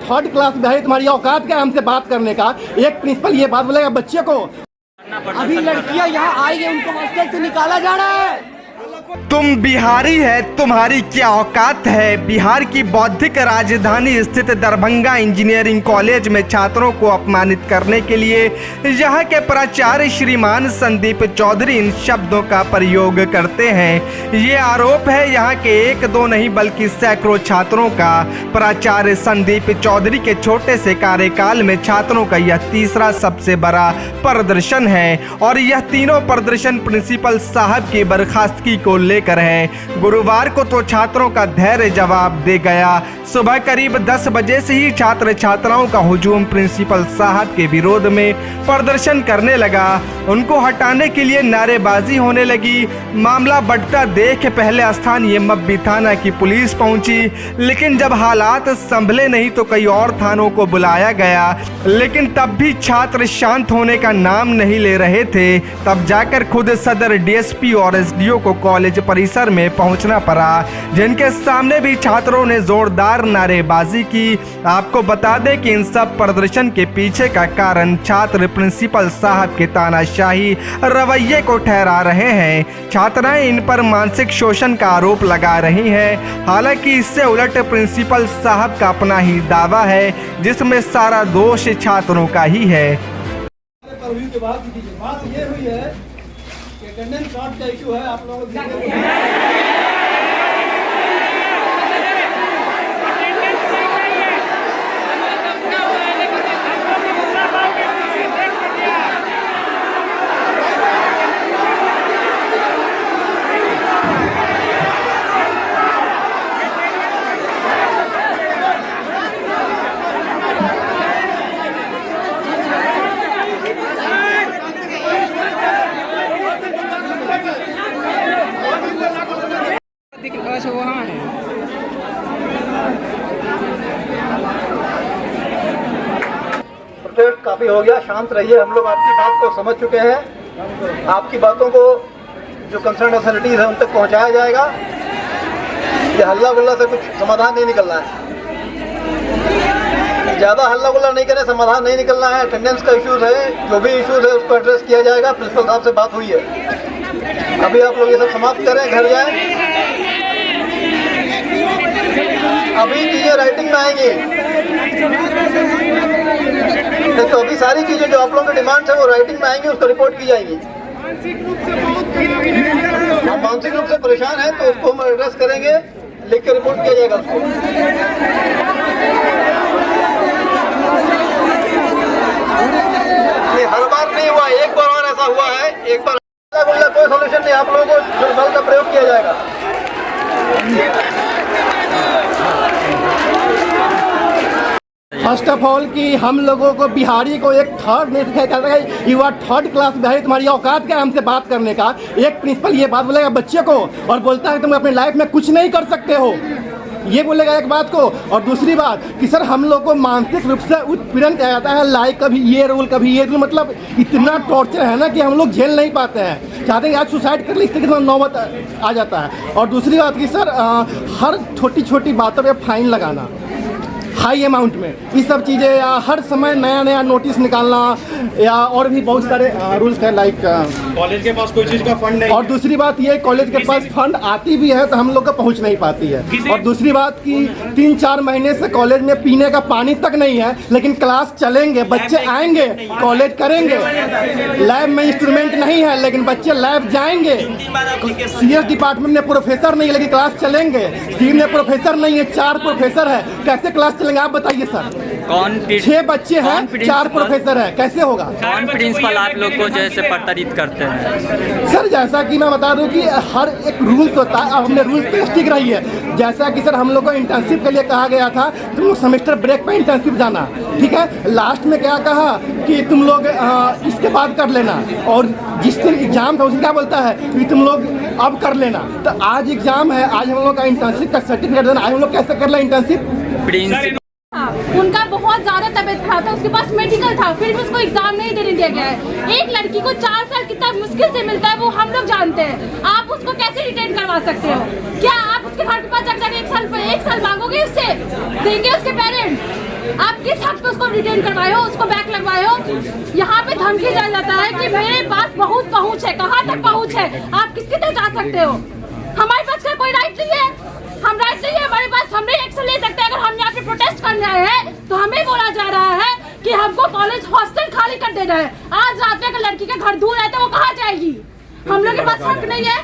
Third class में है, तुम्हारी औकात क्या है हमसे बात करने का? एक प्रिंसिपल ये बात बोलेगा बच्चे को? अभी लड़कियां यहाँ आई है, उनको हॉस्टल से निकाला जा रहा है। तुम बिहारी है, तुम्हारी क्या औकात है? बिहार की बौद्धिक राजधानी स्थित दरभंगा इंजीनियरिंग कॉलेज में छात्रों को अपमानित करने के लिए यहाँ के प्राचार्य श्रीमान संदीप चौधरी इन शब्दों का प्रयोग करते हैं। ये आरोप है यहाँ के एक दो नहीं बल्कि सैकड़ों छात्रों का। प्राचार्य संदीप चौधरी के छोटे से कार्यकाल में छात्रों का यह तीसरा सबसे बड़ा प्रदर्शन है और यह तीनों प्रदर्शन प्रिंसिपल साहब की बर्खास्तगी को लेकर है। गुरुवार को तो छात्रों का धैर्य जवाब दे गया। सुबह करीब 10 बजे से ही छात्र छात्राओं का हुजूम प्रिंसिपल साहब के विरोध में प्रदर्शन करने लगा। उनको हटाने के लिए नारेबाजी होने लगी। मामला बढ़ता देख पहले स्थानीय मब्बी थाना की पुलिस पहुंची, लेकिन जब हालात संभले नहीं तो कई और थानों को बुलाया गया, लेकिन तब भी छात्र शांत होने का नाम नहीं ले रहे थे। तब जाकर खुद सदर डीएसपी और एसडीओ को कॉलेज परिसर में पहुंचना पड़ा, जिनके सामने भी छात्रों ने जोरदार नारेबाजी की। आपको बता दें कि इन सब प्रदर्शन के पीछे का कारण छात्र प्रिंसिपल साहब के तानाशाही रवैये को ठहरा रहे हैं। छात्राएं इन पर मानसिक शोषण का आरोप लगा रही हैं। हालांकि इससे उलट प्रिंसिपल साहब का अपना ही दावा है, जिसमें सारा दोष छात्रों का ही है। बात ये हुई है कि अटेंडेंस कार्ड का इशू है, आप लोग काफी हो गया, शांत रहिए। हम लोग आपकी बात को समझ चुके हैं। आपकी बातों को जो कंसर्न अथॉरिटीज है उन तक पहुंचाया जाएगा। ये हल्ला गुल्ला से कुछ समाधान नहीं निकलना है, ज्यादा हल्ला गुल्ला नहीं करें, समाधान नहीं निकलना है। अटेंडेंस का इश्यूज है, जो भी इश्यूज है उसको एड्रेस किया जाएगा। प्रिंसिपल साहब से बात हुई है, अभी आप लोग ये सब समाप्त करें, घर जाएं। अभी चीजें राइटिंग में आएंगी, तो अभी सारी चीजें जो आप लोगों की डिमांड है वो राइटिंग में आएंगी, उसको रिपोर्ट की जाएगी। हम मानसिक रूप से परेशान हैं तो उसको हम एड्रेस करेंगे, लिख के रिपोर्ट किया जाएगा उसको। ये हर बार नहीं हुआ, एक बार और ऐसा हुआ है। एक बार कोई सोल्यूशन नहीं, आप लोगों को जो बल का प्रयोग किया जाएगा। फर्स्ट ऑफ ऑल कि हम लोगों को बिहारी को एक थर्ड नहीं सिखाया जाता है। You are third class Bihari, तुम्हारी औकात क्या है हमसे बात करने का? एक प्रिंसिपल ये बात बोलेगा बच्चे को और बोलता है तुम अपनी लाइफ में कुछ नहीं कर सकते हो, ये बोलेगा एक बात को। और दूसरी बात कि सर हम लोग को मानसिक रूप से उत्पीड़न किया जाता है, लाइक कभी ये रूल कभी ये रूल, मतलब इतना टॉर्चर है ना कि हम लोग झेल नहीं पाते हैं। चाहते हैं आज सुसाइड कर ले, इस तरीके से नौबत आ जाता है। और दूसरी बात कि सर हर छोटी छोटी बातों पर फाइन लगाना हाई अमाउंट में, ये सब चीज़ें, या हर समय नया नया नोटिस निकालना, या और भी बहुत सारे रूल्स हैं। लाइक कॉलेज के पास कोई चीज़ का फंड नहीं। और दूसरी बात ये कॉलेज के पास फंड आती भी है तो हम लोग का पहुंच नहीं पाती है। और दूसरी बात कि 3-4 महीने से कॉलेज में पीने का पानी तक नहीं है, लेकिन क्लास चलेंगे, बच्चे आएंगे, कॉलेज करेंगे। लैब में इंस्ट्रूमेंट नहीं है लेकिन बच्चे लैब जाएंगे। CS डिपार्टमेंट में प्रोफेसर नहीं है लेकिन क्लास चलेंगे। सी में प्रोफेसर नहीं है, 4 प्रोफेसर है, कैसे क्लास चलेंगे आप बताइए सर? 6 बच्चे हैं, 4 प्रोफेसर है, कैसे होगा? कौन प्रिंसिपल आप लोग को जैसे प्रताड़ित करते हैं? सर जैसा कि मैं बता दूं कि हर एक रूल्स होता है, हमने रूल्स पे स्टिक रही है। जैसा कि सर हम लोग को इंटर्नशिप के लिए कहा गया था, तुम लोग सेमेस्टर ब्रेक पे इंटर्नशिप जाना, ठीक है। लास्ट में क्या कहा कि तुम लोग इसके बाद कर लेना, और जिस दिन एग्जाम था उसमें क्या बोलता है कि तुम लोग अब कर लेना। तो आज एग्जाम है, आज हम लोग का इंटर्नशिप का सर्टिफिकेट देना, आज हम लोग कैसे कर लें इंटर्नशिप? प्रिंसिपल उनका बहुत ज्यादा तबीयत खराब था, उसके पास मेडिकल था, फिर भी उसको एग्जाम नहीं देने दिया गया है। एक लड़की को 4 साल कितना मुश्किल से मिलता है वो हम लोग जानते हैं। आप उसको कैसे रिटेन करवा सकते हो? क्या आप उसके घर के पास जाकर 1 साल मांगोगे? उससे देंगे उसके पेरेंट्स? आप किस हक पे उसको रिटेन करवाए हो, उसको बैक लगवाए हो? यहाँ पे धमकी दिया जाता है कि मेरे पास बहुत पहुँच है। कहाँ तक पहुँच है? आप किसके तक जा सकते हो? हमारे पास का कोई राइट नहीं है। हम राइट नहीं है हमारे पास, हम नहीं एक्शन ले सकते। अगर हम यहाँ पे प्रोटेस्ट करने आए हैं तो हमें बोला जा रहा है कि हमको कॉलेज हॉस्टल खाली कर देना है। आज रात में अगर लड़की का घर दूर है तो वो कहाँ जाएगी? हम लोग के पास हक नहीं है।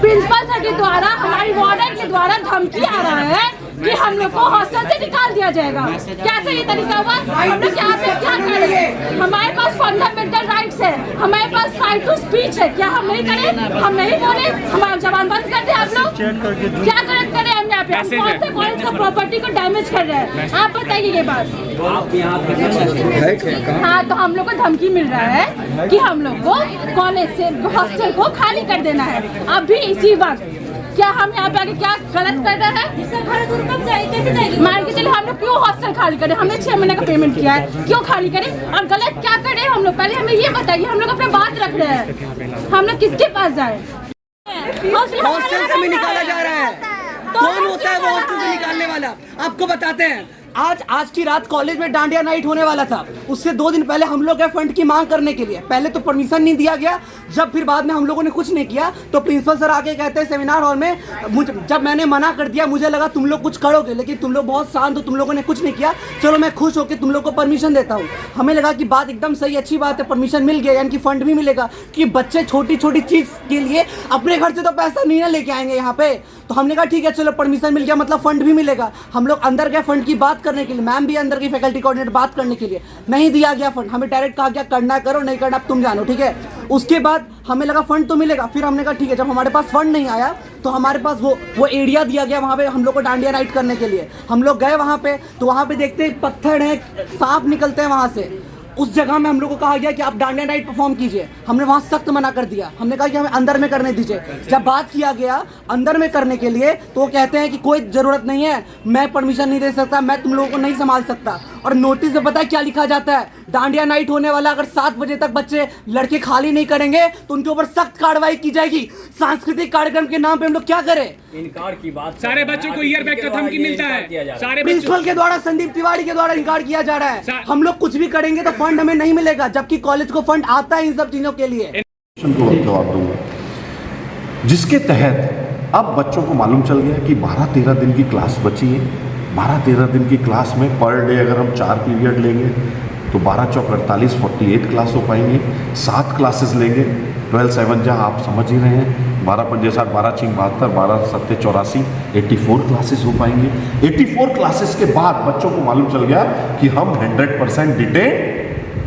प्रिंसिपल सर के द्वारा, हमारी वार्डन के द्वारा धमकी आ रहा है कि हम लोग को हॉस्टल से निकाल दिया जाएगा। कैसे ये तरीका हुआ? हम लोग यहाँ पे क्या करें? हमारे पास फंडामेंटल राइट्स है, हमारे पास राइट टू स्पीच है। क्या हम नहीं करें? हम नहीं बोले? हमारा जबान बंद कर दे आप लोग? क्या करें हम यहाँ पे? हम कौन से कॉलेज का प्रॉपर्टी को डैमेज कर रहे हैं? आप बताइए ये बात। हाँ, तो हम लोग को धमकी मिल रहा है कि हम लोग को कॉलेज से हॉस्टल को खाली कर देना है अभी इसी वक्त। क्या हम यहाँ पे आके क्या गलत कर रहे हैं? मान के चलिए हम लोग क्यों हॉस्टल खाली करें? हमने 6 महीने का पेमेंट किया है, क्यों खाली करें? और गलत क्या करें हम लोग? पहले हमें ये बताइए। हम लोग अपना बात रख रहे हैं, हम लोग किसके पास जाए? हॉस्टल से भी निकाला जा रहा है। कौन होता है वो हॉस्टल से निकालने वाला? आपको बताते हैं। आज की रात कॉलेज में डांडिया नाइट होने वाला था। उससे 2 दिन पहले हम लोग गए फंड की मांग करने के लिए। पहले तो परमिशन नहीं दिया गया, जब फिर बाद में हम लोगों ने कुछ नहीं किया तो प्रिंसिपल सर आके कहते हैं सेमिनार हॉल में, जब मैंने मना कर दिया मुझे लगा तुम लोग कुछ करोगे, लेकिन तुम लोग बहुत शांत हो, तुम लोगों ने कुछ नहीं किया। चलो मैं खुश होकर तुम लोग को परमिशन देता हूँ। हमें लगा कि बात एकदम सही, अच्छी बात है, परमिशन मिल गया, यानी कि फंड भी मिलेगा कि बच्चे छोटी छोटी चीज़ के लिए अपने घर से तो पैसा नहीं ना लेके आएंगे यहाँ पे। तो हमने कहा ठीक है चलो परमिशन मिल गया, मतलब फंड भी मिलेगा। हम लोग अंदर गए फंड की बात करने के लिए, मैम भी अंदर की फैकल्टी कोऑर्डिनेटर बात करने के लिए। नहीं दिया गया फंड, हमें डायरेक्ट कहा गया करना करो, नहीं करना तुम जानो, ठीक है। उसके बाद हमें लगा फंड तो मिलेगा, फिर हमने कहा ठीक है। जब हमारे पास फंड नहीं आया तो हमारे पास वो एरिया दिया गया वहाँ पे हम लोग को डांडिया नाइट करने के लिए। हम लोग गए वहाँ पे, तो वहाँ पे देखते हैं पत्थर है, सांप निकलते हैं वहाँ से। उस जगह में हम लोग को कहा गया कि आप डांडिया नाइट परफॉर्म कीजिए। हमने वहाँ सख्त मना कर दिया, हमने कहा कि हमें अंदर में करने दीजिए। जब बात किया गया अंदर में करने के लिए तो वो कहते हैं कि कोई ज़रूरत नहीं है, मैं परमिशन नहीं दे सकता, मैं तुम लोगों को नहीं संभाल सकता। और नोटिस में पता है क्या लिखा जाता है? डांडिया नाइट होने वाला, अगर 7 बजे तक बच्चे लड़के खाली नहीं करेंगे तो उनके ऊपर सख्त कार्रवाई की जाएगी। सांस्कृतिक कार्यक्रम के नाम पे हम लोग क्या करें? इनकार की बात। सारे बच्चों को ईयर बैग का धमकी मिलता है। सारे प्रिंसिपल के द्वारा, संदीप तिवारी के द्वारा इनकार किया जा रहा है। हम लोग कुछ भी करेंगे तो फंड हमें नहीं मिलेगा, जबकि कॉलेज को फंड आता है इन सब चीजों के लिए। जवाब दूंगा, जिसके तहत अब बच्चों को मालूम चल गया कि 12-13 दिन की क्लास बची है। 12-13 दिन की क्लास में पर डे अगर हम 4 पीरियड लेंगे तो 12 चौक 48, 48 क्लास हो पाएंगे। 7 क्लासेस लेंगे, 12 7 जा आप समझ ही रहे हैं, 12 पंजे 7, 12 6 72, 12 7 84, 84 क्लासेस हो पाएंगे। 84 क्लासेस के बाद बच्चों को मालूम चल गया कि हम 100% डिटेन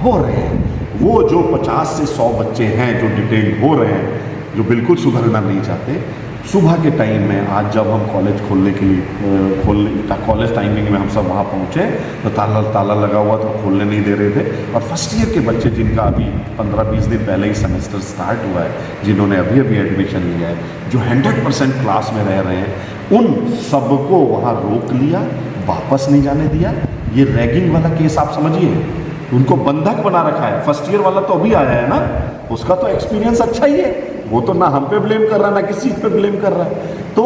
हो रहे हैं। वो जो 50 से 100 बच्चे हैं जो डिटेन हो रहे हैं, जो बिल्कुल सुधरना नहीं चाहते, सुबह के टाइम में आज जब हम कॉलेज खोलने के लिए कॉलेज टाइमिंग में हम सब वहाँ पहुँचे तो ताला लगा हुआ था, खोलने नहीं दे रहे थे। और फर्स्ट ईयर के बच्चे जिनका अभी 15-20 दिन पहले ही सेमेस्टर स्टार्ट हुआ है, जिन्होंने अभी एडमिशन लिया है, जो 100% क्लास में रह रहे हैं, उन सबको वहाँ रोक लिया, वापस नहीं जाने दिया। ये रैगिंग वाला केस आप समझिए, उनको बंधक बना रखा है। फर्स्ट ईयर वाला तो अभी आया है ना, उसका तो एक्सपीरियंस अच्छा ही है, वो तो ना हम पे ब्लेम कर रहा है ना किसी पे ब्लेम कर रहा है। तो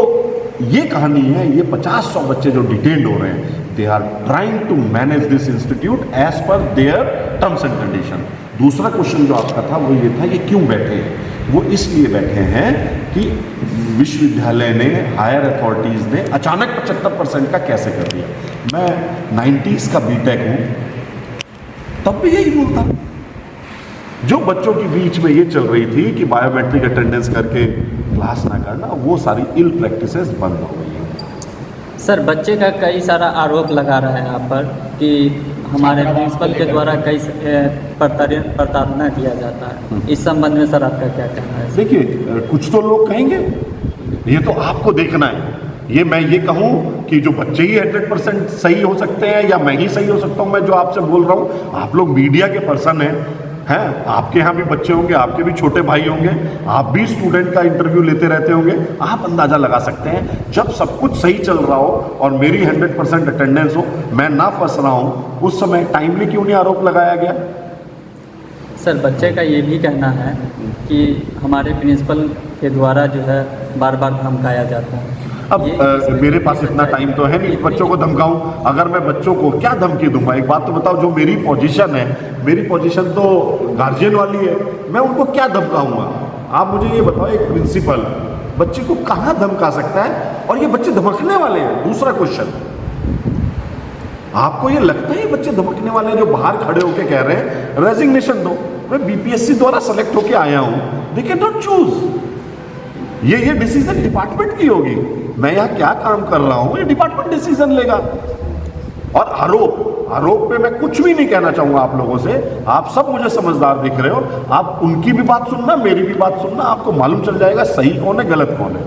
ये कहानी है, ये 50-100 बच्चे जो डिटेन्ड हो रहे हैं, they are trying to manage this institute as per their terms and condition. दूसरा क्वेश्चन जो आपका था वो ये था, ये क्यों बैठे हैं? वो इसलिए बैठे हैं कि विश्वविद्यालय ने, हायर अथॉरिटीज़ ने अचानक 75% का कैसे कर दिया। मैं 90s का बीटेक हूँ, तब भी यही रूल था। जो बच्चों के बीच में ये चल रही थी कि बायोमेट्रिक अटेंडेंस करके क्लास ना करना, वो सारी इल प्रैक्टिसेस बंद हो गई है। सर, बच्चे का कई सारा आरोप लगा रहा है आप पर कि हमारे प्रिंसिपल के द्वारा कई प्रताड़ना किया जाता है। इस संबंध में सर आपका क्या कहना है? देखिए, कुछ तो लोग कहेंगे, ये तो आपको देखना है। ये मैं ये कहूँ कि जो बच्चे ही 100% सही हो सकते हैं या मैं ही सही हो सकता हूँ, मैं जो आपसे बोल रहा हूँ, आप लोग मीडिया के पर्सन हैं, आपके यहाँ भी बच्चे होंगे, आपके भी छोटे भाई होंगे, आप भी स्टूडेंट का इंटरव्यू लेते रहते होंगे, आप अंदाज़ा लगा सकते हैं। जब सब कुछ सही चल रहा हो और मेरी 100% अटेंडेंस हो, मैं ना फंस रहा हूँ, उस समय टाइमली क्यों नहीं आरोप लगाया गया? सर, बच्चे का ये भी कहना है कि हमारे प्रिंसिपल के द्वारा जो है बार बार धमकाया जाता है। अब मेरे पास इतना टाइम तो है नहीं बच्चों को धमकाऊं। अगर मैं बच्चों को क्या धमकी दूंगा, एक बात तो बताओ, जो मेरी पोजीशन है, मेरी पोजीशन तो गार्जियन वाली है, मैं उनको क्या धमकाऊंगा? आप मुझे ये बताओ, एक प्रिंसिपल बच्चे को कहाँ धमका सकता है? और ये बच्चे धमकने वाले हैं। दूसरा क्वेश्चन, आपको ये लगता है ये बच्चे धमकने वाले हैं जो बाहर खड़े होके कह रहे हैं रेजिग्नेशन दो, मैं बीपीएससी द्वारा सेलेक्ट होके आया हूं, दे कैन नॉट चूज। ये डिसीजन डिपार्टमेंट की होगी, मैं यहाँ क्या काम कर रहा हूं ये डिपार्टमेंट डिसीजन लेगा। और आरोप पे मैं कुछ भी नहीं कहना चाहूंगा आप लोगों से, आप सब मुझे समझदार दिख रहे हो, आप उनकी भी बात सुनना, मेरी भी बात सुनना, आपको मालूम चल जाएगा सही कौन है गलत कौन है।